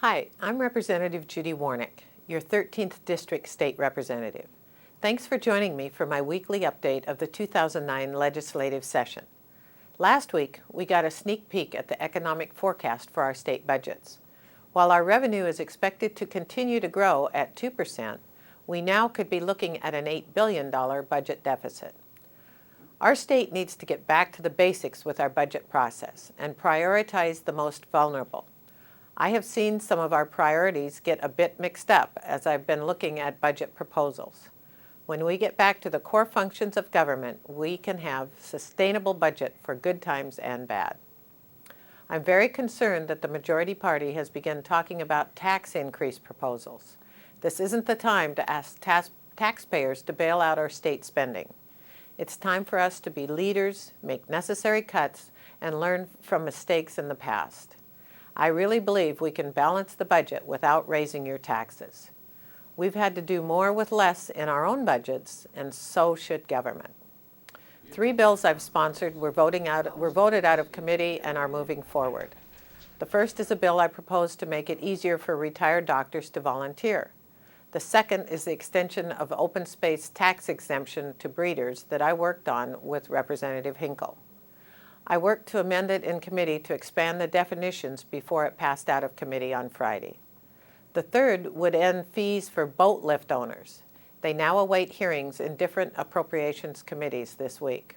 Hi, I'm Representative Judy Warnick, your 13th District State Representative. Thanks for joining me for my weekly update of the 2009 legislative session. Last week, we got a sneak peek at the economic forecast for our state budgets. While our revenue is expected to continue to grow at 2%, we now could be looking at an $8 billion budget deficit. Our state needs to get back to the basics with our budget process and prioritize the most vulnerable. I have seen some of our priorities get a bit mixed up as I've been looking at budget proposals. When we get back to the core functions of government, we can have sustainable budget for good times and bad. I'm very concerned that the majority party has begun talking about tax increase proposals. This isn't the time to ask taxpayers to bail out our state spending. It's time for us to be leaders, make necessary cuts, and learn from mistakes in the past. I really believe we can balance the budget without raising your taxes. We've had to do more with less in our own budgets, and so should government. 3 bills I've sponsored were voted out of committee and are moving forward. The first is a bill I propose to make it easier for retired doctors to volunteer. The second is the extension of open space tax exemption to breeders that I worked on with Representative Hinkle. I worked to amend it in committee to expand the definitions before it passed out of committee on Friday. The third would end fees for boat lift owners. They now await hearings in different appropriations committees this week.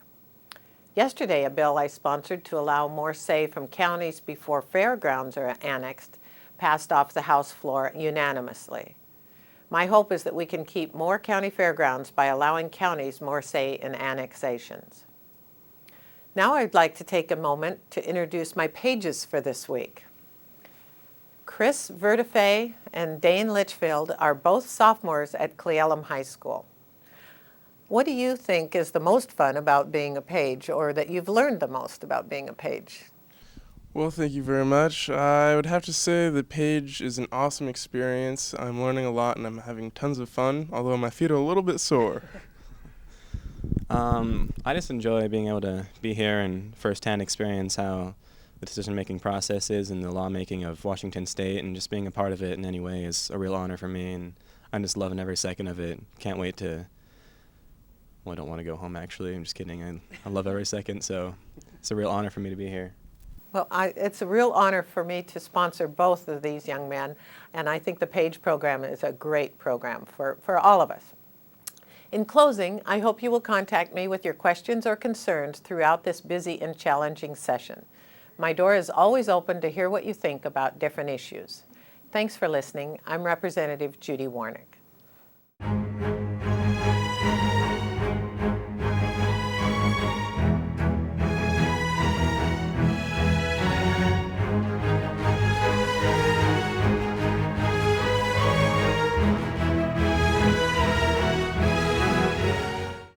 Yesterday, a bill I sponsored to allow more say from counties before fairgrounds are annexed passed off the House floor unanimously. My hope is that we can keep more county fairgrounds by allowing counties more say in annexations. Now I'd like to take a moment to introduce my pages for this week. Chris Vertifay and Dane Litchfield are both sophomores at Cle High School. What do you think is the most fun about being a page, or that you've learned the most about being a page? Well, thank you very much. I would have to say the page is an awesome experience. I'm learning a lot and I'm having tons of fun, although my feet are a little bit sore. I just enjoy being able to be here and firsthand experience how the decision-making process is in the lawmaking of Washington State, and just being a part of it in any way is a real honor for me, and I'm just loving every second of it. Can't wait to, well, I don't want to go home actually, I'm just kidding. I love every second, so it's a real honor for me to be here. Well, it's a real honor for me to sponsor both of these young men, and I think the PAGE program is a great program for all of us. In closing, I hope you will contact me with your questions or concerns throughout this busy and challenging session. My door is always open to hear what you think about different issues. Thanks for listening. I'm Representative Judy Warnick.